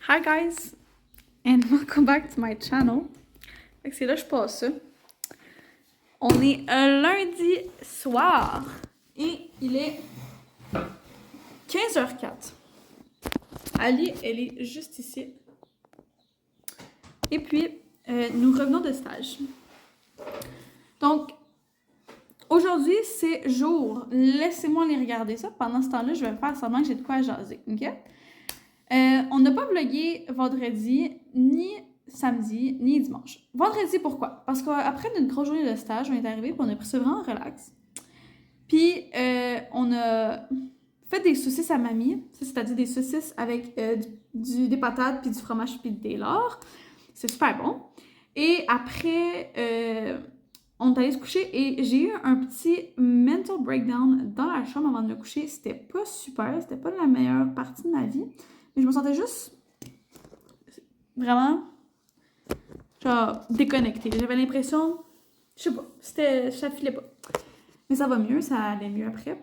Hi guys, and welcome back to my channel. Fait que c'est là que je passe ça. On est un lundi soir et il est 15h04. Ali, elle est juste ici. Et puis, nous revenons de stage. Donc, aujourd'hui, c'est jour. Laissez-moi aller regarder ça. Pendant ce temps-là, je vais faire semblant que j'ai de quoi jaser, ok? On n'a pas vlogué vendredi, ni samedi, ni dimanche. Vendredi, pourquoi? Parce qu'après une grosse journée de stage, on est arrivé et on a pris ça vraiment relax. Puis, on a fait des saucisses à mamie, c'est-à-dire des saucisses avec des patates, puis du fromage, puis des lard. C'est super bon. Et après, on est allé se coucher et j'ai eu un petit mental breakdown dans la chambre avant de me coucher. C'était pas super, c'était pas la meilleure partie de ma vie. Mais je me sentais juste vraiment genre déconnectée. J'avais l'impression, je sais pas, ça filait pas. Mais ça va mieux, ça allait mieux après.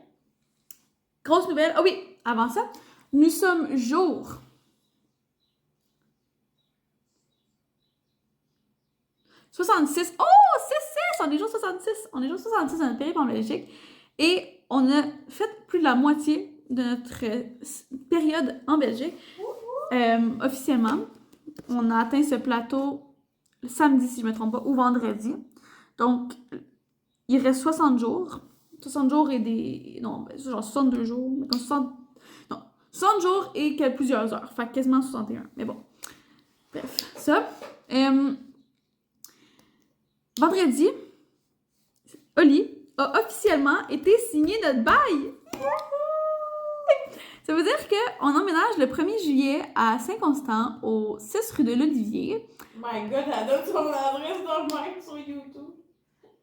Grosse nouvelle, ah oui, avant ça, nous sommes jour 66. Oh, c'est ça, on est jour 66. On est jour 66 dans notre périple en Belgique. Et on a fait plus de la moitié de notre période en Belgique. Officiellement, on a atteint ce plateau samedi, si je ne me trompe pas, ou vendredi. Donc, il reste 60 jours. 60 jours et des... Non, ben, genre 62 jours. Mais comme 60... Non, 60 jours et plusieurs heures. Fait quasiment 61. Mais bon. Bref, ça. Vendredi, Oli a officiellement été signé notre bail. Ça veut dire qu'on emménage le 1er juillet à Saint-Constant, au 6 rue de l'Olivier. My God, elle donne son adresse de même sur YouTube.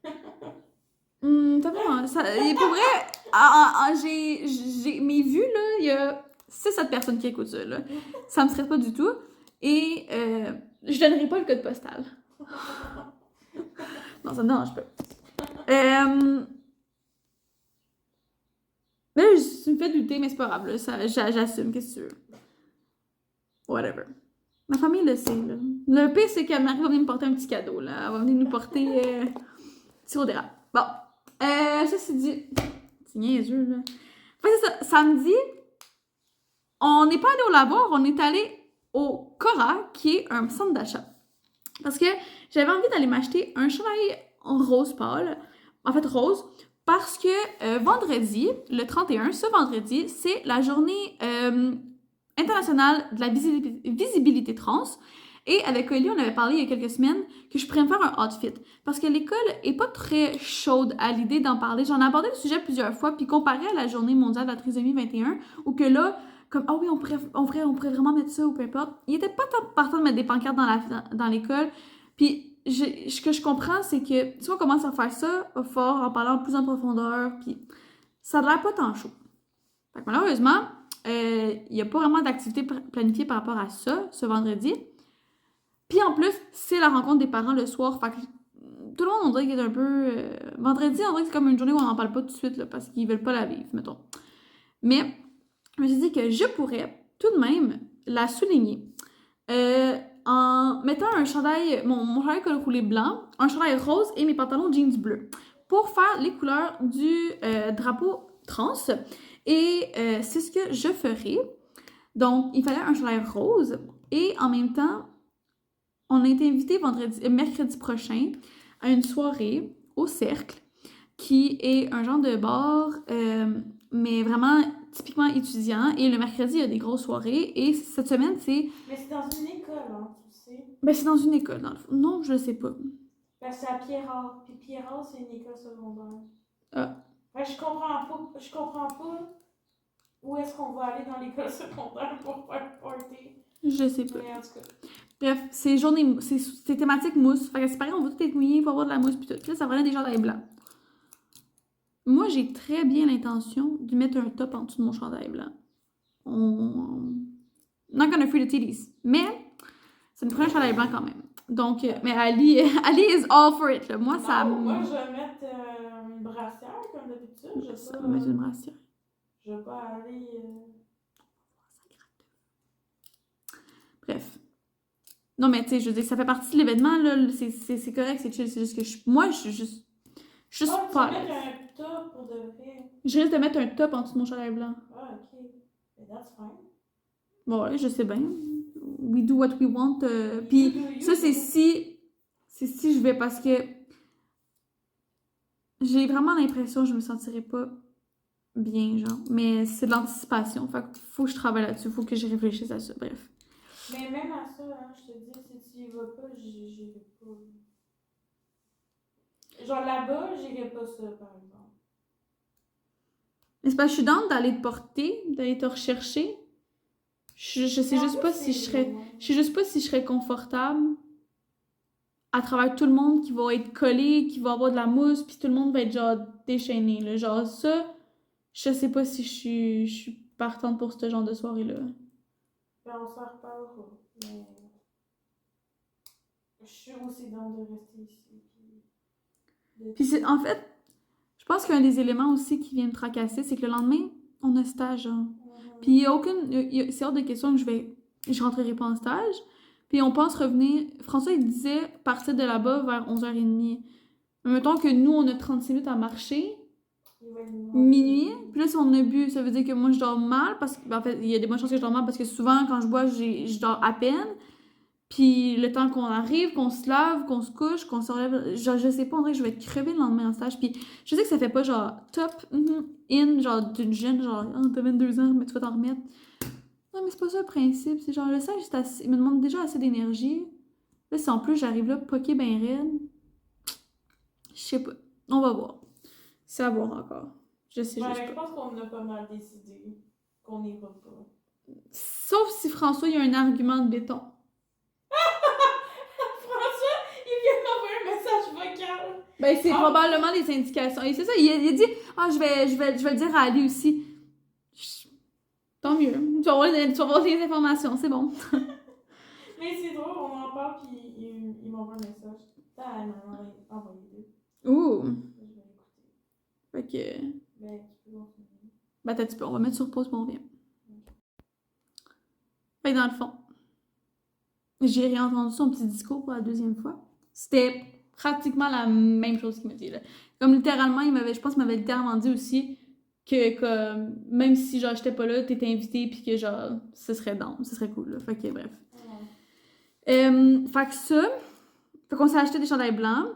T'as pas, ça, pour vrai, j'ai mes vues, là, il y a 6-7 personnes qui écoutent ça, là. Ça me stresse pas du tout. Et je donnerai pas le code postal. Non, ça me dérange pas. Là, tu me fais douter, mais c'est pas grave, là. J'assume, qu'est-ce que tu veux. Whatever. Ma famille le sait, là. Le pire, c'est qu'elle m'arrive à venir me porter un petit cadeau, là. Elle va venir nous porter sirop d'érable. Bon. Ça, c'est dit. C'est niaiseux, là. Fait c'est ça. Samedi, on n'est pas allé au lavoir, on est allé au Cora, qui est un centre d'achat. Parce que j'avais envie d'aller m'acheter un chandail rose pâle. En fait, rose. Parce que vendredi, le 31, ce vendredi, c'est la journée internationale de la visibilité trans. Et avec Oli, on avait parlé il y a quelques semaines que je pourrais me faire un outfit. Parce que l'école est pas très chaude à l'idée d'en parler. J'en ai abordé le sujet plusieurs fois, puis comparé à la journée mondiale de la trisomie 21, où que là, comme, ah oui, on pourrait vraiment mettre ça ou peu importe. Il était pas tant partant de mettre des pancartes dans l'école. Puis, ce que je comprends, c'est que si on commence à faire ça fort, en parlant plus en profondeur, puis ça a l'air pas tant chaud. Fait que malheureusement, il n'y a pas vraiment d'activité planifiée par rapport à ça, ce vendredi. Puis en plus, c'est la rencontre des parents le soir. Fait que tout le monde, on dirait qu'il est un peu... vendredi, on dirait que c'est comme une journée où on n'en parle pas tout de suite, là, parce qu'ils veulent pas la vivre, mettons. Mais je me suis dit que je pourrais tout de même la souligner en mettant un chandail, mon chandail col roulé blanc, un chandail rose et mes pantalons jeans bleus pour faire les couleurs du drapeau trans. Et c'est ce que je ferai. Donc, il fallait un chandail rose et en même temps, on a été invité mercredi prochain à une soirée au Cercle qui est un genre de bar, mais vraiment typiquement étudiant. Et le mercredi, il y a des grosses soirées. Et cette semaine, c'est... Mais c'est dans une école, hein, tu sais. Ben, c'est dans une école, dans le fond. Non, je le sais pas. Ben, c'est à Pierrard. Puis Pierrard, c'est une école secondaire. Ah. Ben, je comprends pas où est-ce qu'on va aller dans l'école secondaire pour faire party. Je sais pas. Mais en tout cas. Bref, c'est thématique mousse. Fait que c'est pareil, on va tout être mouillé, il faut avoir de la mousse pis tout. Puis là, ça prenait des chandails blancs. Moi, j'ai très bien l'intention de mettre un top en dessous de mon chandail blanc. Not gonna free the titties. Mais, ça me prend un chandail blanc quand même. Donc, mais Ali, Ali is all for it, là. Moi, non, ça... moi, je vais mettre une brassière, comme d'habitude. Je Ça, vais on pas... va mettre une brassière. Je vais pas aller... Bref, Non, mais tu sais, je veux dire, ça fait partie de l'événement, là. C'est correct, c'est chill. C'est juste que moi, je suis juste. Je suis juste Ah, tu pas. vas mettre un top pour de vrai. Je risque de mettre un top en dessous de mon chandail blanc. Ah, ok. Mais that's fine. Bon, ouais, je sais bien. We do what we want. Puis ça, c'est si. C'est si je vais parce que. J'ai vraiment l'impression que je me sentirais pas bien, genre. Mais c'est de l'anticipation. Fait que faut que je travaille là-dessus. Faut que je réfléchisse à ça. Bref. Mais même à ça, hein, je te dis, si tu y vas pas, j'irai pas. Genre là-bas, j'irai pas ça, par exemple. Mais c'est parce que je suis down d'aller te porter, d'aller te rechercher. Je sais juste pas si je serais. Je sais juste pas si je serais confortable à travers tout le monde qui va être collé, qui va avoir de la mousse, puis tout le monde va être genre déchaîné. Là. Genre ça, je sais pas si je suis partante pour ce genre de soirée-là. Ben, on s'en reparlera. Mais. Je suis aussi dans de rester ici. Puis c'est, en fait, je pense qu'un des éléments aussi qui vient me tracasser, c'est que le lendemain, on a stage. Hein. Puis il y a aucune. C'est hors de question que je rentrerai pas en stage. Puis on pense revenir. François, il disait partir de là-bas vers 11h30. Mais mettons que nous, on a 36 minutes à marcher. Minuit. Puis là, si on a bu, ça veut dire que moi, je dors mal. Parce que, en fait, il y a des bonnes chances que je dors mal parce que souvent, quand je bois, je dors à peine. Puis le temps qu'on arrive, qu'on se lave, qu'on se couche, qu'on se relève, genre, je sais pas, on dirait que je vais être crevée le lendemain en stage. Puis je sais que ça fait pas genre top, in, genre d'une jeune, genre, oh, t'as 22 ans, mais tu vas t'en remettre. Non, mais c'est pas ça le principe. C'est genre, le stage, il me demande déjà assez d'énergie. Là, si en plus j'arrive là, poqué ben raide, je sais pas. On va voir. C'est à voir encore. Je sais juste Je pas. pense qu'on a pas mal décidé qu'on n'ira pas. Sauf si François, il y a un argument de béton. François, il vient m'envoyer un message vocal. Ben, c'est probablement les indications. Et c'est ça, il a dit, je vais le dire à Ali aussi. Tant mieux. Tu vas voir les informations, c'est bon. Mais c'est drôle, on en parle, puis il m'envoie un message. Elle m'a envoyé deux. Ouh. Je vais l'écouter. Fait que. Ben, tu peux continuer. Ben, t'as, tu peux, on va mettre sur pause, pour on revient. Fait que dans le fond, j'ai réentendu son petit discours pour la deuxième fois. C'était pratiquement la même chose qu'il m'a dit, là. Comme littéralement, je pense qu'il m'avait littéralement dit aussi que même si genre j'étais pas là, t'étais invité puis que genre ce serait cool là. Fait que bref. Fait que ça, fait qu'on s'est acheté des chandails blancs.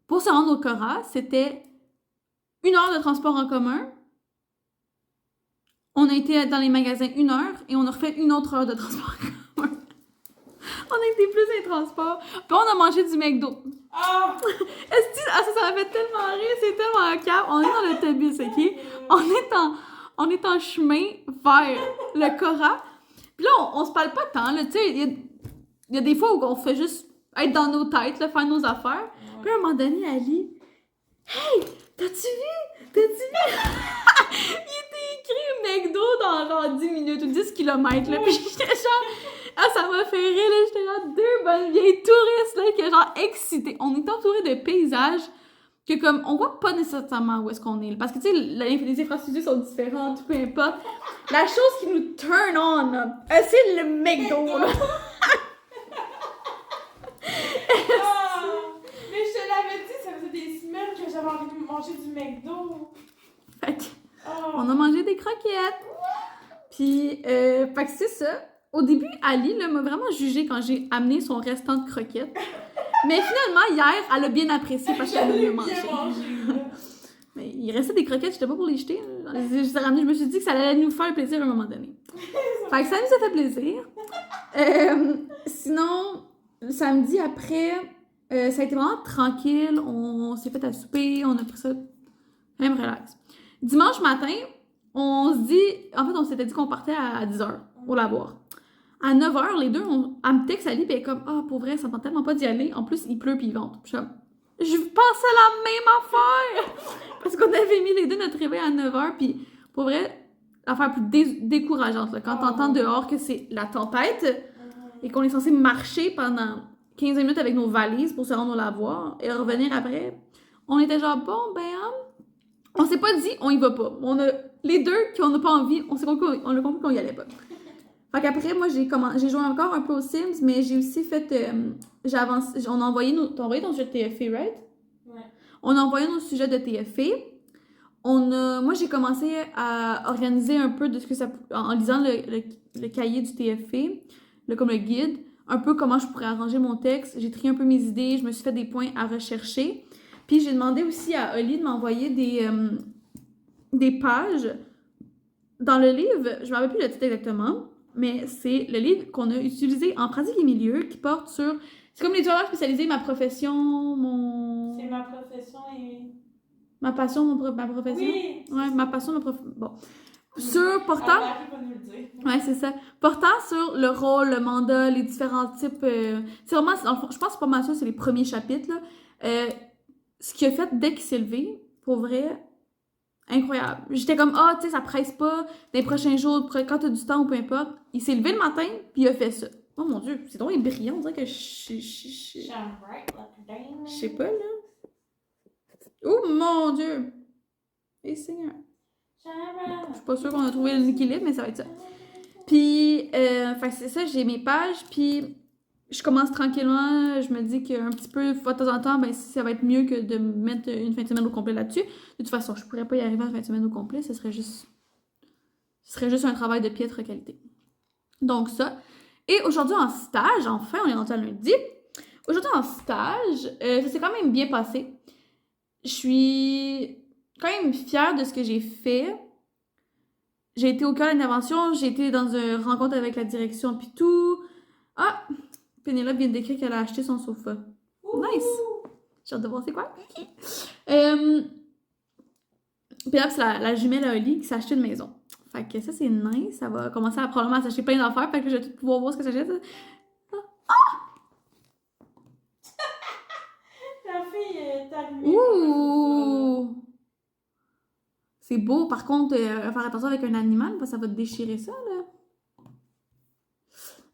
Pour se rendre au Cora, c'était 1 heure de transport en commun. On a été dans les magasins 1 heure et on a refait 1 autre heure de transport en commun. On a été plus dans les transports. Puis on a mangé du McDo. Ah! Ça m'a fait tellement rire, c'est tellement cap. On est dans l'autobus, ok? On est en chemin vers le Cora. Puis là, on se parle pas tant, là, tu sais. Il y a des fois où on fait juste être dans nos têtes, là, faire nos affaires. Puis à un moment donné, Ali, hey, t'as-tu vu? Il était écrit McDo dans genre 10 minutes ou 10 kilomètres, là. Puis j'étais genre, ça m'a fait rire, là. J'étais là, 2 bonnes vieilles touristes, là, qui genre excités. On est entouré de paysages que comme, on voit pas nécessairement où est-ce qu'on est. Parce que, tu sais, les infrastructures sont différentes, peu importe. La chose qui nous turn on, là, c'est le McDo, là. Mais je te l'avais dit, ça faisait des semaines que j'avais envie de manger du McDo. Fait que, on a mangé des croquettes. Puis, fait que c'est ça. Au début, Ali là, m'a vraiment jugé quand j'ai amené son restant de croquettes. Mais finalement, hier, elle a bien apprécié parce qu'elle a mieux mangé. Mais il restait des croquettes, j'étais pas pour les jeter. Je me suis dit que ça allait nous faire plaisir à un moment donné. Fait que ça nous a fait plaisir. Sinon, samedi après, ça a été vraiment tranquille. On s'est fait à souper, on a pris ça même relax. Dimanche matin, on se dit... En fait, on s'était dit qu'on partait à 10h au lavoir. À 9h, les deux, elle me texte, Ali, puis elle est comme « Ah, pour vrai, ça me tente tellement pas d'y aller. En plus, il pleut puis il vente. » Je suis comme « Je pensais la même affaire! » Parce qu'on avait mis les deux notre réveil à 9h, puis pour vrai, l'affaire plus décourageante, là, quand t'entends dehors que c'est la tempête et qu'on est censé marcher pendant 15 minutes avec nos valises pour se rendre au lavoir et revenir après, on était genre « Bon, ben, on s'est pas dit, on y va pas. On a les deux, qu'on n'a pas envie, on a compris qu'on y allait pas. » Fait qu'après, moi, j'ai joué encore un peu aux Sims, mais j'ai aussi fait... j'ai avancé... On a envoyé T'as envoyé ton sujet de TFA, right? Ouais. On a envoyé nos sujets de TFA. Moi, j'ai commencé à organiser un peu de ce que ça... En lisant le cahier du TFA, comme le guide, un peu comment je pourrais arranger mon texte. J'ai trié un peu mes idées, je me suis fait des points à rechercher. Puis j'ai demandé aussi à Oli de m'envoyer des pages dans le livre. Je ne me rappelle plus le titre exactement, mais c'est le livre qu'on a utilisé en pratique et milieu qui porte sur... C'est comme l'éditeur spécialisé, ma profession, mon... C'est ma profession et... Ma passion, ma profession? Oui! Ouais, ma passion, ma profession. Bon. Sur portant... Marie va nous le dire. Ouais, c'est ça. Portant sur le rôle, le mandat, les différents types... C'est vraiment... Je pense que c'est pas mal ça, c'est les premiers chapitres, là. Ce qu'il a fait dès qu'il s'est levé, pour vrai, incroyable. J'étais comme, tu sais, ça presse pas, dans les prochains jours, quand t'as du temps ou peu importe. Il s'est levé le matin, puis il a fait ça. Oh mon Dieu, c'est donc brillant, on dirait que je sais pas, là. Oh mon Dieu! Et Seigneur. Je suis pas sûre qu'on a trouvé l'équilibre, mais ça va être ça. Puis, c'est ça, j'ai mes pages, puis je commence tranquillement. Je me dis qu'un petit peu, de temps en temps, ben, ça va être mieux que de mettre une fin de semaine au complet là-dessus. De toute façon, je pourrais pas y arriver en fin de semaine au complet, ce serait juste un travail de piètre qualité. Donc, ça. Et aujourd'hui, en stage, enfin, on est rendu à lundi. Aujourd'hui, en stage, ça s'est quand même bien passé. Je suis quand même fière de ce que j'ai fait. J'ai été au cœur de l'intervention, j'ai été dans une rencontre avec la direction puis tout. Ah! Pénélope vient d'écrire qu'elle a acheté son sofa. Nice! J'ai hâte de voir c'est quoi. Pénélope, c'est la jumelle à Oli qui s'est acheté une maison. Fait que ça, c'est nice. Ça va commencer à probablement s'acheter plein d'affaires. Fait que je vais tout pouvoir voir ce que ça achète. La fille est allumée. Ouh! C'est beau. Par contre, faire attention avec un animal, parce que ça va te déchirer ça, là.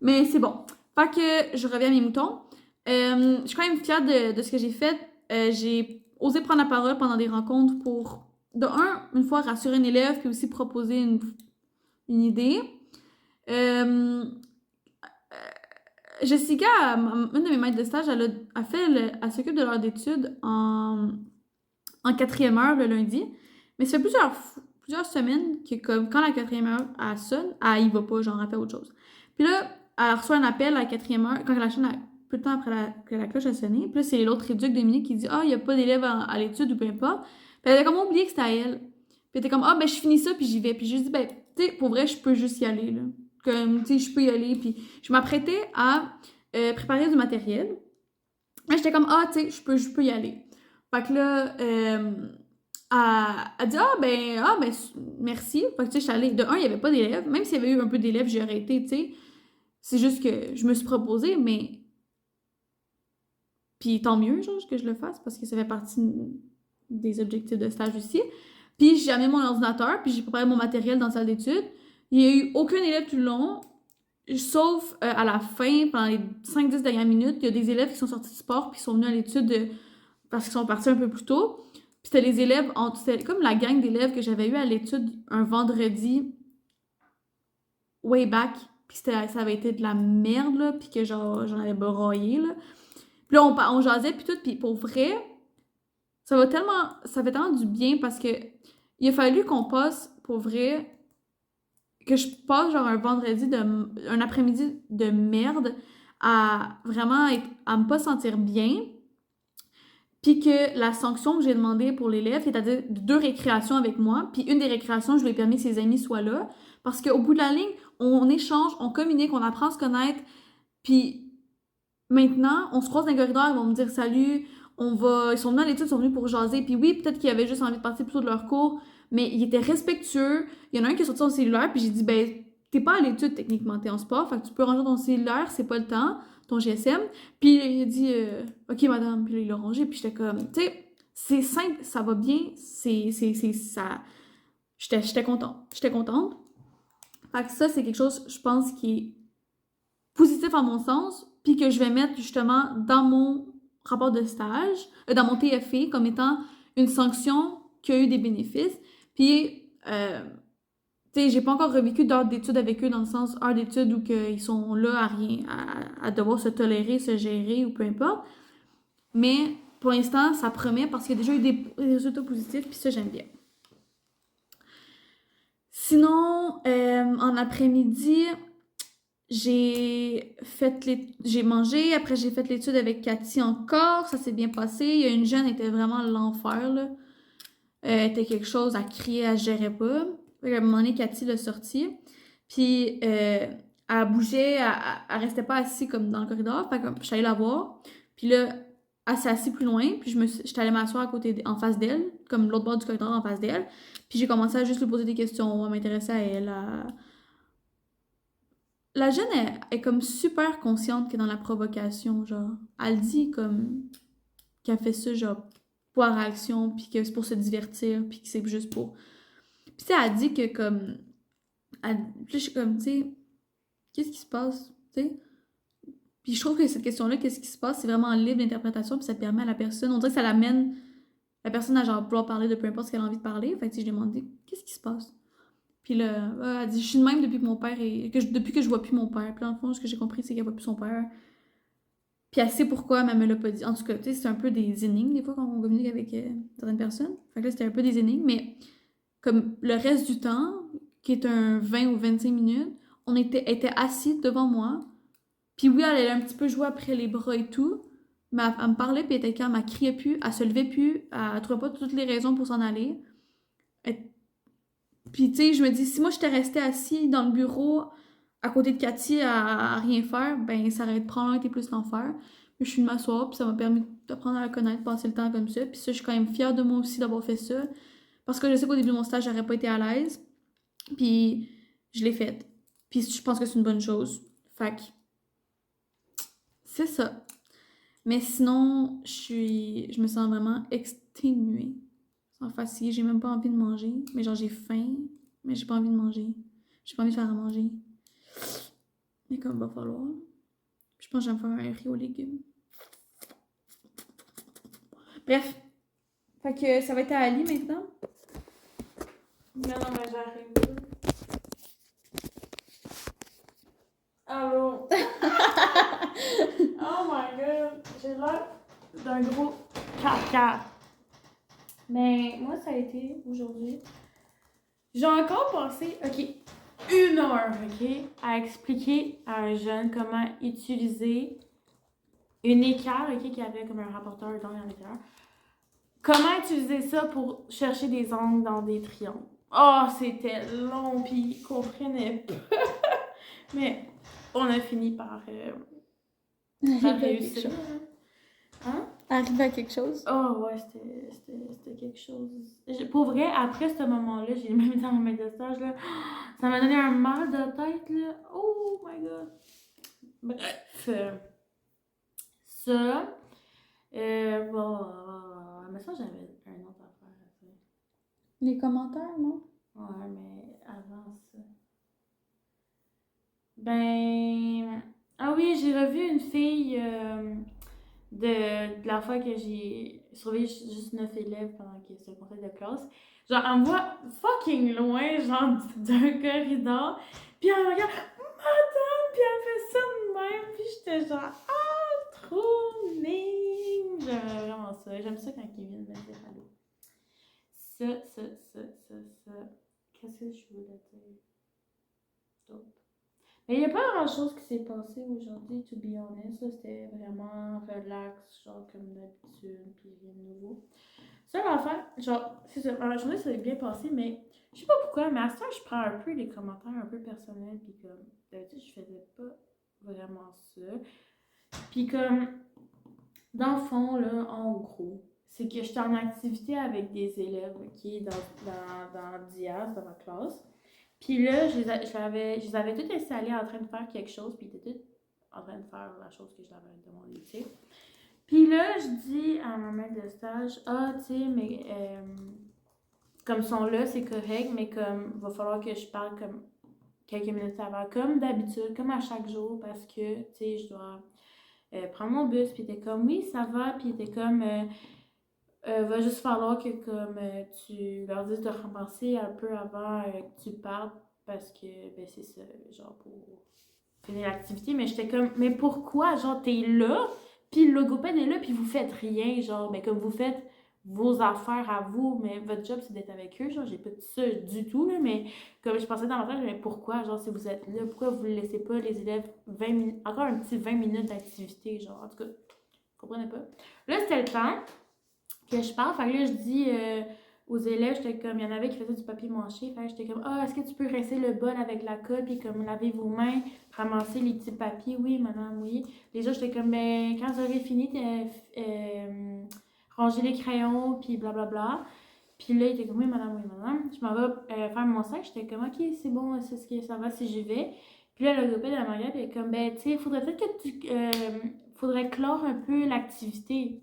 Mais c'est bon. Fait que je reviens à mes moutons. Je suis quand même fière de ce que j'ai fait. J'ai osé prendre la parole pendant des rencontres pour, une fois rassurer un élève, puis aussi proposer une idée. Jessica, une de mes maîtres de stage, elle s'occupe de l'heure d'études en 4e heure le lundi. Mais ça fait plusieurs semaines que quand la 4e heure elle sonne, elle y va pas, genre elle fait autre chose. Puis là, elle reçoit un appel à la 4e heure, quand la chaîne peu de temps après que la cloche a sonné. Puis là, c'est l'autre éduc Dominique qui dit il n'y a pas d'élève à l'étude ou peu importe. Puis elle a comme oublié que c'était à elle. Puis elle était comme ben je finis ça, puis j'y vais. Puis je lui dis tu sais, pour vrai, je peux juste y aller, là. Comme, tu sais, je peux y aller. Puis je m'apprêtais à préparer du matériel. Là, j'étais comme tu sais, je peux y aller. Fait que là, elle dit merci. Fait que tu sais, j'étais allée. De un, il n'y avait pas d'élèves. Même s'il y avait eu un peu d'élèves, j'aurais été, tu sais. C'est juste que je me suis proposée, mais. Puis tant mieux, genre, que je le fasse parce que ça fait partie des objectifs de stage aussi. Puis j'ai amené mon ordinateur, puis j'ai préparé mon matériel dans la salle d'études. Il n'y a eu aucun élève tout le long, sauf à la fin, pendant les 5-10 dernières minutes, il y a des élèves qui sont sortis du sport puis qui sont venus à l'étude parce qu'ils sont partis un peu plus tôt. Puis c'était les élèves, c'était comme la gang d'élèves que j'avais eu à l'étude un vendredi way back. Puis ça avait été de la merde, là, puis que j'en avais broyé, là. Puis là, on jasait, puis tout, puis pour vrai, ça fait tellement du bien parce que il a fallu qu'on passe, pour vrai, que je passe genre un après-midi de merde à vraiment à me pas sentir bien. Puis que la sanction que j'ai demandée pour l'élève, c'est-à-dire 2 récréations avec moi, puis une des récréations, je lui ai permis que ses amis soient là, parce qu'au bout de la ligne, on échange, on communique, on apprend à se connaître, puis maintenant, on se croise dans les corridors, ils vont me dire salut, ils sont venus à l'étude, ils sont venus pour jaser, puis oui, peut-être qu'ils avaient juste envie de partir plus tôt de leur cours, mais ils étaient respectueux. Il y en a un qui est sorti son cellulaire, puis j'ai dit, t'es pas à l'étude techniquement, t'es en sport, fait que tu peux ranger ton cellulaire, c'est pas le temps, ton GSM. Puis il a dit, ok madame, puis là, il l'a rangé, puis j'étais comme, tu sais, c'est simple, ça va bien, c'est ça. J'étais contente. Fait que ça, c'est quelque chose, je pense, qui est positif à mon sens, puis que je vais mettre justement dans mon rapport de stage, dans mon TFA, comme étant une sanction qui a eu des bénéfices. Puis Tu sais, j'ai pas encore revécu d'heures d'études avec eux dans le sens heures d'études où ils sont là à rien, à devoir se tolérer, se gérer ou peu importe. Mais pour l'instant, ça promet parce qu'il y a déjà eu des résultats positifs, puis ça, j'aime bien. Sinon, en après-midi, j'ai mangé, après j'ai fait l'étude avec Cathy encore, ça s'est bien passé. Il y a une jeune, elle était vraiment l'enfer, là. Elle était quelque chose, à crier, elle gérait pas. Fait qu'à un moment donné, Cathy l'a sortie. Puis, elle bougeait, elle restait pas assise comme dans le corridor. Fait que je suis allée la voir. Puis là, elle s'est assise plus loin. Puis j'étais allée m'asseoir en face d'elle, comme l'autre bord du corridor en face d'elle. Puis j'ai commencé à juste lui poser des questions, à m'intéresser à elle. La jeune est comme super consciente qu'elle est dans la provocation, genre. Elle dit comme qu'elle fait ça, genre, pour la réaction, puis que c'est pour se divertir, puis que c'est juste pour... Puis tu sais, elle dit que comme... Puis là, je suis comme, tu sais, qu'est-ce qui se passe, tu sais? Puis je trouve que cette question-là, qu'est-ce qui se passe, c'est vraiment libre d'interprétation, puis ça permet à la personne, on dirait que ça l'amène la personne à genre vouloir parler de peu importe ce qu'elle a envie de parler. Fait que tu sais, je lui ai demandé, qu'est-ce qui se passe? Puis là, elle dit, je suis de même depuis que mon père est... depuis que je vois plus mon père. Puis là, en fond, ce que j'ai compris, c'est qu'elle voit plus son père. Puis elle sait pourquoi, mais elle me l'a pas dit. En tout cas, tu sais, c'est un peu des énigmes, des fois, quand on communique avec certaines personnes. Fait que là, c'était un peu des énigmes, mais comme le reste du temps, qui est un 20 ou 25 minutes, était assis devant moi. Puis oui, elle allait un petit peu jouer après les bras et tout, mais elle me parlait, puis elle était calme, elle criait plus, elle se levait plus, elle trouvait pas toutes les raisons pour s'en aller. Puis tu sais, je me dis, si moi j'étais restée assis dans le bureau à côté de Cathy à rien faire, ben ça aurait probablement été plus l'enfer. Mais je suis de m'asseoir, puis ça m'a permis d'apprendre à la connaître, passer le temps comme ça. Puis ça, je suis quand même fière de moi aussi d'avoir fait ça. Parce que je sais qu'au début de mon stage, j'aurais pas été à l'aise. Puis je l'ai faite. Puis je pense que c'est une bonne chose. Fait que c'est ça. Mais sinon, je me sens vraiment exténuée. Sans fatiguée, j'ai même pas envie de manger. Mais genre, j'ai faim, mais j'ai pas envie de manger. J'ai pas envie de faire à manger. Mais comme va falloir. Je pense que je vais me faire un riz aux légumes. Bref. Fait que ça va être à Ali maintenant. Mais non, mais j'arrive. Allô? Oh my god, j'ai l'air d'un gros caca. Mais moi, ça a été aujourd'hui. J'ai encore passé, ok, 1 heure, ok, à expliquer à un jeune comment utiliser une équerre, ok, qui avait comme un rapporteur d'angles à l'intérieur. Comment utiliser ça pour chercher des angles dans des triangles. Oh, c'était long, puis il comprenait pas. Mais on a fini par réussir. Hein? Arriver à quelque chose. Oh ouais, c'était quelque chose. Pour vrai, après ce moment-là, j'ai même été en maître de stage, là. Ça m'a donné un mal de tête, là. Oh my god. Bref. Ça. Bon. Mais ça, j'avais un autre affaire à faire. Les commentaires, non? Ouais, mais avant ça. Ben. Ah oui, j'ai revu une fille de la fois que j'ai surveillé juste 9 élèves pendant que c'était le conseil de classe. Genre, elle me voit fucking loin, genre d'un corridor. Puis elle me regarde, madame, puis elle fait ça de même. Puis j'étais genre, ah, trop mignon. J'aimais vraiment ça. J'aime ça quand ils viennent me dire allô. Ça. Qu'est-ce que je voulais dire d'autre? Mais il n'y a pas grand-chose qui s'est passé aujourd'hui, to be honest. C'était vraiment relax, genre comme d'habitude, puis rien de nouveau. Seule affaire, genre, c'est ça, ma journée s'est bien passée, mais je sais pas pourquoi, mais à ce temps, je prends un peu les commentaires un peu personnels, puis comme, d'habitude, je faisais pas vraiment ça. Puis comme, dans le fond, là, en gros, c'est que j'étais en activité avec des élèves, qui dans DIAS, dans ma classe. Puis là, je les avais tous installés en train de faire quelque chose, puis ils étaient tous en train de faire la chose que je leur avais demandé, tu sais. Puis là, je dis à ma maître de stage, ah, tu sais, mais comme sont là, c'est correct, mais comme, va falloir que je parle comme quelques minutes avant, comme d'habitude, comme à chaque jour, parce que, tu sais, je dois prendre mon bus, puis il était comme, oui, ça va, puis il était comme, Va juste falloir que comme tu leur dises de ramasser un peu avant que tu partes parce que ben c'est ça, genre pour finir l'activité. Mais j'étais comme, mais pourquoi? Genre, t'es là, puis le logopède est là, puis vous faites rien, genre, mais comme vous faites vos affaires à vous, mais votre job c'est d'être avec eux, genre, j'ai pas dit ça du tout, là, mais comme je pensais dans ma tête, mais pourquoi, genre, si vous êtes là, pourquoi vous ne laissez pas les élèves 20 minutes, encore un petit 20 minutes d'activité, genre, en tout cas, je comprenais pas. Là, c'était le temps que je parle. Fait que là, je dis aux élèves, j'étais comme, il y en avait qui faisaient du papier mâché. Fait que j'étais comme, est-ce que tu peux rincer le bol avec la colle, puis comme laver vos mains, ramasser les petits papiers? Oui, madame, oui. Les autres, j'étais comme, ben, quand vous avez fini, ranger les crayons, puis blablabla. Puis là, il était comme, oui, madame. Je m'en vais faire mon sac. J'étais comme, ok, c'est bon, c'est ce que ça va si j'y vais. Puis là, le logopède, elle m'a regardé, puis elle est comme, ben, tu sais, faudrait peut-être que tu. Faudrait clore un peu l'activité.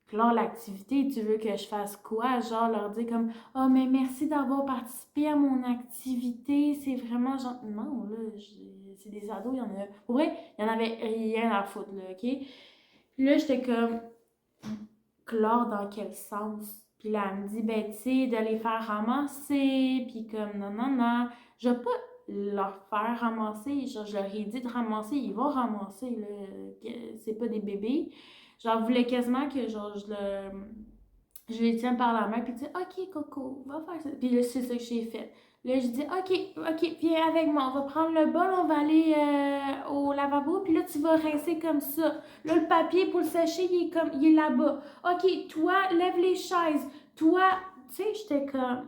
Clore l'activité, tu veux que je fasse quoi? Genre leur dire comme oh mais merci d'avoir participé à mon activité, c'est vraiment genre non là, c'est des ados, il y en a. Pour vrai, il y en avait rien à foutre là, ok? Puis là j'étais comme clore dans quel sens? Puis là elle me dit ben tu sais de les faire ramasser, puis comme non non non, je vais pas leur faire ramasser, genre je leur ai dit de ramasser, ils vont ramasser là, c'est pas des bébés. Genre, voulais quasiment que genre, je les tiens par la main, puis tu dis, OK, Coco, va faire ça. Puis là, c'est ça que j'ai fait. Là, je dis, OK, viens avec moi, on va prendre le bol, on va aller au lavabo, puis là, tu vas rincer comme ça. Là, le papier pour le sécher, il est là-bas. OK, toi, lève les chaises. Toi, tu sais, j'étais comme,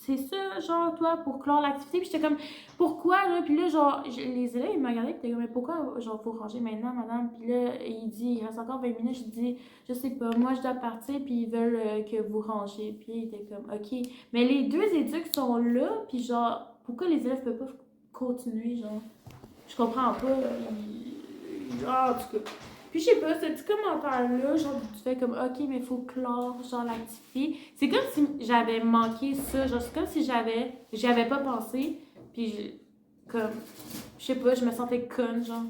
c'est ça, genre, toi, pour clore l'activité. Puis j'étais comme, pourquoi, là? Puis là, genre, les élèves, ils me regardaient, puis t'es comme, mais pourquoi, genre, faut ranger maintenant, madame? Puis là, il dit, il reste encore 20 minutes. Je dis, je sais pas, moi, je dois partir, puis ils veulent que vous rangez. Puis il était comme, OK. Mais les deux éducs sont là, puis genre, pourquoi les élèves peuvent pas continuer, genre? Je comprends pas. En tout cas. Puis je sais pas, ce petit commentaire-là, genre, tu fais comme, OK, mais faut clore, genre, l'activité. C'est comme si j'avais manqué ça, genre, c'est comme si j'y avais pas pensé, puis comme, je sais pas, je me sentais conne, genre.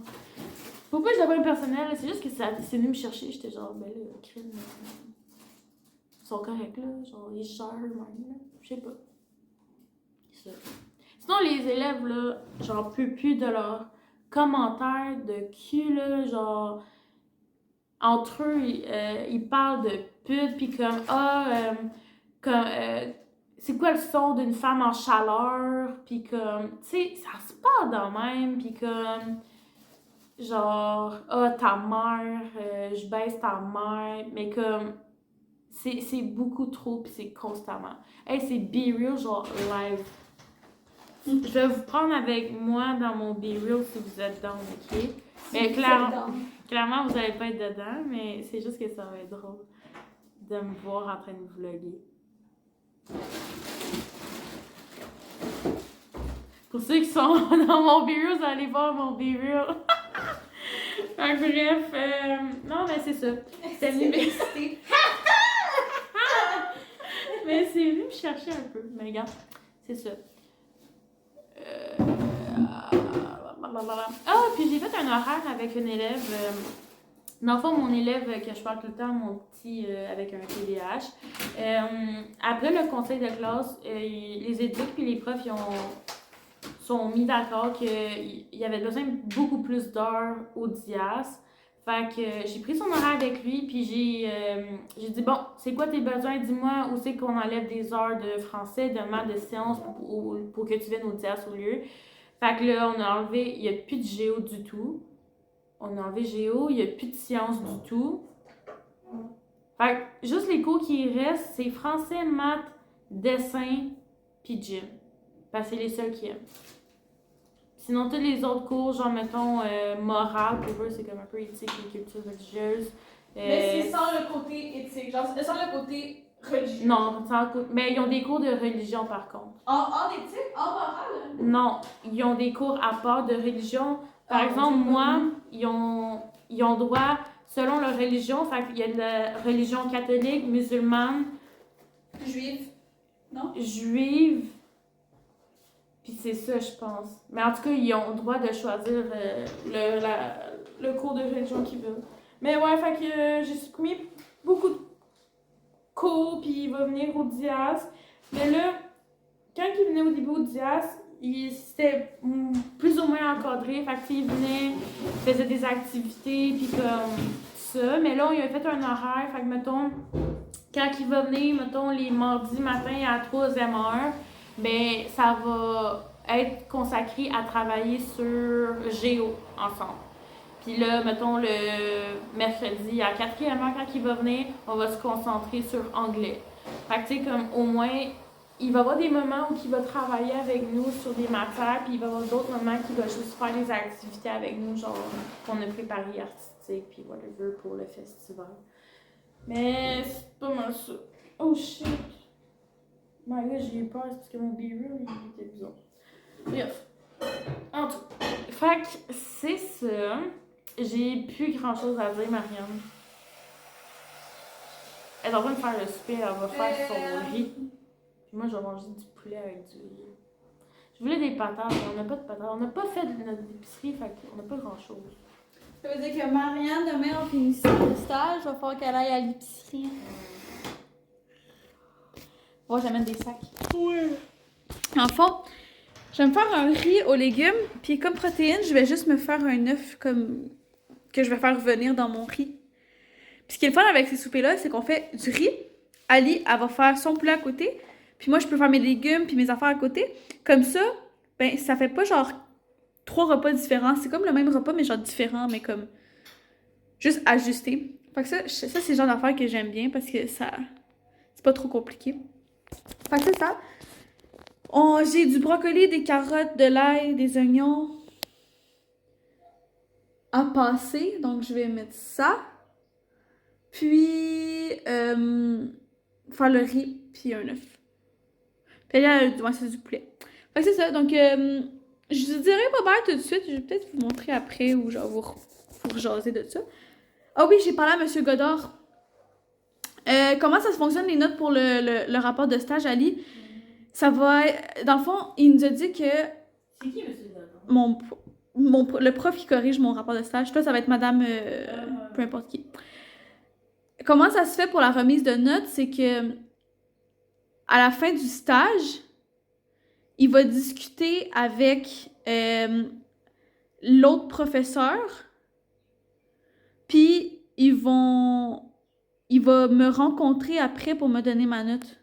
Faut pas que je l'appelle personnel, c'est juste que c'est venu me chercher, j'étais genre, ben là, crime, ils sont corrects, là, genre, ils gèrent eux-mêmes, là, je sais pas. C'est ça. Sinon, les élèves, là, j'en peux plus de leurs commentaires de cul, là, genre, entre eux, ils parlent de pute, puis comme, comme, c'est quoi le son d'une femme en chaleur, puis comme, tu sais, ça se parle de même, puis comme, genre, ta mère, je baisse ta mère, mais comme, c'est beaucoup trop, puis c'est constamment. Hey, c'est Be Real, genre, live. Je vais vous prendre avec moi dans mon Be Real si vous êtes down, ok? Mais clairement, vous n'allez pas être dedans, mais c'est juste que ça va être drôle de me voir en train de vlogger. Pour ceux qui sont dans mon Be Real, vous allez voir mon Be Real. Bref, non, mais c'est ça. C'est venu mais c'est venu me chercher un peu. Mais regarde, c'est ça. Puis j'ai fait un horaire avec une élève. Dans le fond, mon élève que je parle tout le temps, mon petit avec un TDAH. Après le conseil de classe, les éducs et les profs ils sont mis d'accord qu'il y avait besoin de beaucoup plus d'heures au DIAS. Fait que j'ai pris son horaire avec lui, puis j'ai dit, bon, c'est quoi tes besoins? Dis-moi où c'est qu'on enlève des heures de français, de maths, de sciences pour que tu viennes au DIAS au lieu. Fait que là, on a enlevé, il n'y a plus de géo du tout. On a enlevé géo, il n'y a plus de sciences du tout. Fait que juste les cours qui restent, c'est français, maths, dessin, puis gym. Parce que c'est les seuls qui aiment. Sinon, tous les autres cours, genre, mettons, morale, pour eux, c'est comme un peu éthique et culture religieuse. Mais c'est sans le côté éthique, genre, c'est sans le côté religieux. Non, sans le côté. Mais ils ont des cours de religion, par contre. En éthique? En morale? Non, ils ont des cours à part de religion. Par exemple, moi, ils ont droit, selon leur religion, fait qu'il y a de la religion catholique, musulmane. Juive. Non? Juive. Puis c'est ça, je pense. Mais en tout cas, ils ont le droit de choisir le cours de religion qu'ils veulent. Mais ouais, fait que j'ai soumis beaucoup cours, puis il va venir au DIAS. Mais là, quand il venait au début au DIAS, c'était plus ou moins encadré. Fait que, il venait, il faisait des activités, puis comme ça. Mais là, on lui a fait un horaire. Fait que, mettons, quand il va venir, mettons, les mardis matin à la 3e heure, ben, ça va être consacré à travailler sur Géo ensemble. Puis là, mettons, le mercredi à 4e heure, quand il va venir, on va se concentrer sur anglais. Fait que, tu sais, comme au moins, il va y avoir des moments où il va travailler avec nous sur des matières, puis il va y avoir d'autres moments qu'il va juste faire des activités avec nous, genre qu'on a préparé artistique, puis whatever pour le festival. Mais c'est pas mal ça. Oh shit! My god, j'ai eu peur parce que mon B-roll, il était bizarre. Bref. En tout. Fait que c'est ça. J'ai plus grand chose à dire, Marianne. Elle est en train de faire le souper, elle va faire son riz. Puis moi, je vais manger du poulet avec du riz. Je voulais des patates, mais on n'a pas de patates. On n'a pas fait notre épicerie, fait qu'on n'a pas grand chose. Ça veut dire que Marianne, demain, on finit le stage, il va falloir qu'elle aille à l'épicerie. Moi, j'amène des sacs. Ouais. En fond, je vais me faire un riz aux légumes, puis comme protéine, je vais juste me faire un œuf comme que je vais faire revenir dans mon riz. Puis ce qui est le fun avec ces soupers-là, c'est qu'on fait du riz. Ali, elle va faire son poulet à côté, puis moi, je peux faire mes légumes puis mes affaires à côté. Comme ça, ben, ça fait pas genre 3 repas différents. C'est comme le même repas, mais genre différent, mais comme juste ajusté. Fait que ça c'est le genre d'affaires que j'aime bien parce que ça... c'est pas trop compliqué. Fait que c'est ça. J'ai du brocoli, des carottes, de l'ail, des oignons à passer. Donc, je vais mettre ça. Puis, faire le riz, puis un œuf. Puis là, ouais, c'est du poulet. Fait que c'est ça. Donc, je vous dirai pas mal tout de suite. Je vais peut-être vous montrer après ou genre vous jaser de ça. Ah oui, j'ai parlé à M. Godard. Comment ça se fonctionne les notes pour le rapport de stage, Ali? Ça va... Dans le fond, il nous a dit que... C'est qui, monsieur Godard? Le prof qui corrige mon rapport de stage. Toi, ça va être madame... peu importe qui. Comment ça se fait pour la remise de notes? C'est que à la fin du stage, il va discuter avec l'autre professeur, puis il va me rencontrer après pour me donner ma note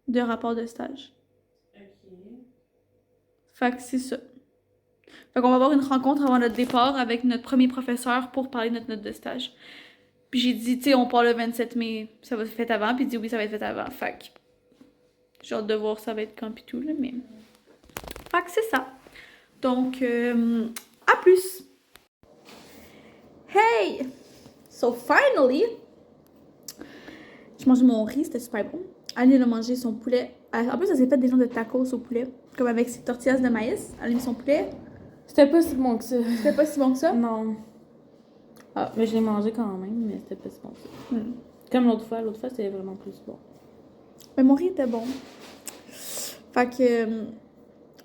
de rapport de stage. Ok. Fait que c'est ça. Fait qu'on va avoir une rencontre avant notre départ avec notre premier professeur pour parler de notre note de stage. Puis j'ai dit, tu sais, on part le 27 mai, ça va être fait avant. Puis il dit, oui, ça va être fait avant. Fait que j'ai hâte de voir ça va être quand pis tout, là, mais... Fait que c'est ça. Donc, à plus! Hey! So, finally! J'ai mangé mon riz, c'était super bon. Ali, elle a mangé son poulet. En plus, elle s'est fait des genres de tacos au poulet. Comme avec ses tortillas de maïs. Elle a mis son poulet. C'était pas si bon que ça. C'était pas si bon que ça? Non. Ah, mais je l'ai mangé quand même, mais c'était pas si bon que ça. Comme l'autre fois c'était vraiment plus bon. Mais mon riz était bon. Fait que...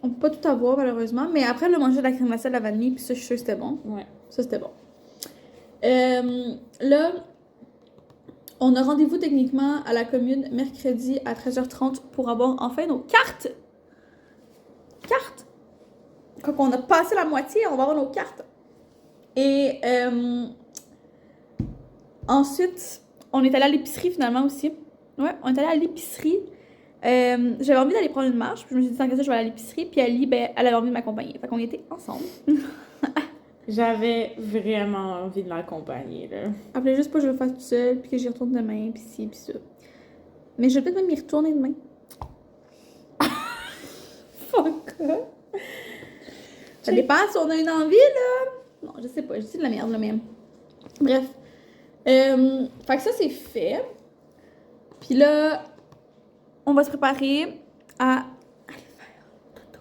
on peut pas tout avoir, malheureusement. Mais après, elle a mangé de la crème glacée à la vanille, puis ça, je suis sûre que c'était bon. Ouais. Ça, c'était bon. Là, on a rendez-vous techniquement à la commune mercredi à 13h30 pour avoir enfin nos cartes. Cartes! Quand on a passé la moitié, on va avoir nos cartes. Et ensuite, on est allé à l'épicerie finalement aussi. Ouais, on est allé à l'épicerie. J'avais envie d'aller prendre une marche, puis je me suis dit, tant que ça, je vais aller à l'épicerie. Puis Ali, ben, elle avait envie de m'accompagner. Fait qu'on était ensemble. J'avais vraiment envie de l'accompagner, là. Elle voulait juste pas que je le fasse toute seule, puis que j'y retourne demain, puis ci, puis ça. Mais je vais peut-être même y retourner demain. Fuck off. Ça dépend si on a une envie, là. Non, je sais pas, je dis de la merde, là, même. Bref. Fait que ça, c'est fait. Puis là, on va se préparer à aller faire dodo.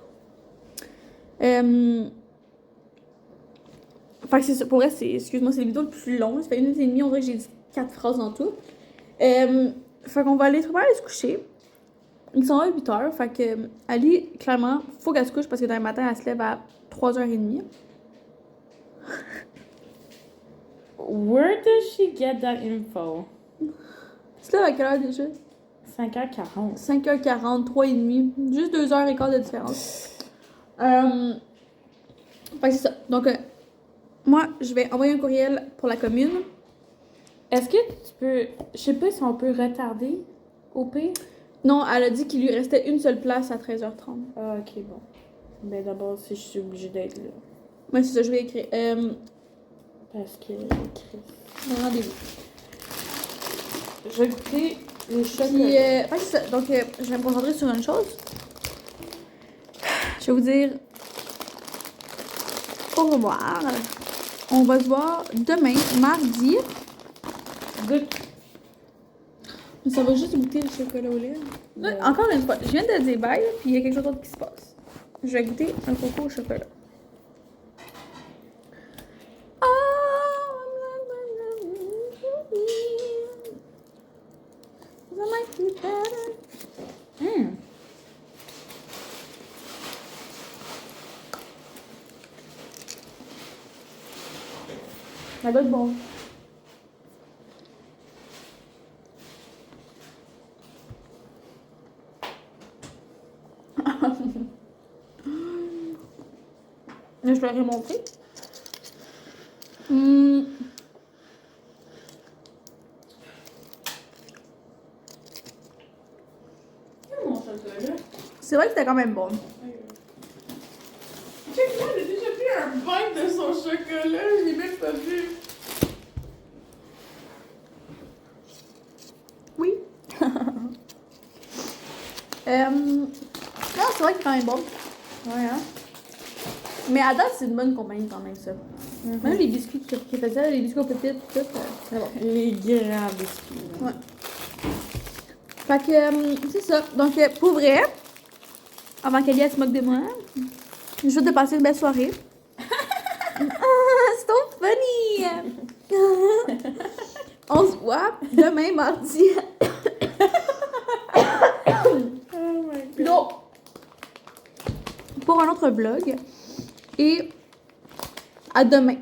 Fait que c'est ça. Pour vrai, excuse-moi, c'est la vidéo le plus longue. Ça fait 1h30, on dirait que j'ai dit 4 phrases en tout. Fait qu'on va aller se coucher. Ils sont à 8h. Fait que Ali, clairement, faut qu'elle se couche parce que demain matin, elle se lève à 3h30. Where does she get that info? Tu te lèves à quelle heure déjà? 5h40. 5h40, 3h30. Juste 2h15 de différence. Fait que c'est ça. Donc, moi, je vais envoyer un courriel pour la commune. Est-ce que tu peux... Je sais pas si on peut retarder, au pire. Non, elle a dit qu'il lui restait une seule place à 13h30. Ah, ok, bon. Mais d'abord, si je suis obligée d'être là. Ouais, c'est ça, je vais écrire. Parce que... Mon rendez-vous. Je vais goûter les chocolats. Puis, fait que c'est ça. Donc, je vais me concentrer sur une chose. Je vais vous dire au revoir. On va se voir demain, mardi. Goûte. Ça va juste goûter le chocolat au lait. Ouais. Encore une fois, je viens de dire bye, puis il y a quelque chose d'autre qui se passe. Je vais goûter un coco au chocolat. Ça doit être bon. Je te l'aurais montré. Mon chocolat. C'est vrai que c'était quand même bon. Check-moi, j'ai déjà pris un bite de son chocolat, je l'ai même pas vu. Oui. Non, c'est vrai que c'est quand même bon. Ouais, hein? Mais à date, c'est une bonne compagnie quand même, ça. Même les biscuits qui faisaient, les biscuits aux pépites, tout, c'est bon. Les grands biscuits. Ouais. Fait que, c'est ça. Donc, pour vrai, avant qu'Alia se moque de moi, je souhaite de passer une belle soirée. C'est trop funny! On se voit demain, mardi. Oh my god. Donc, pour un autre vlog. Et à demain.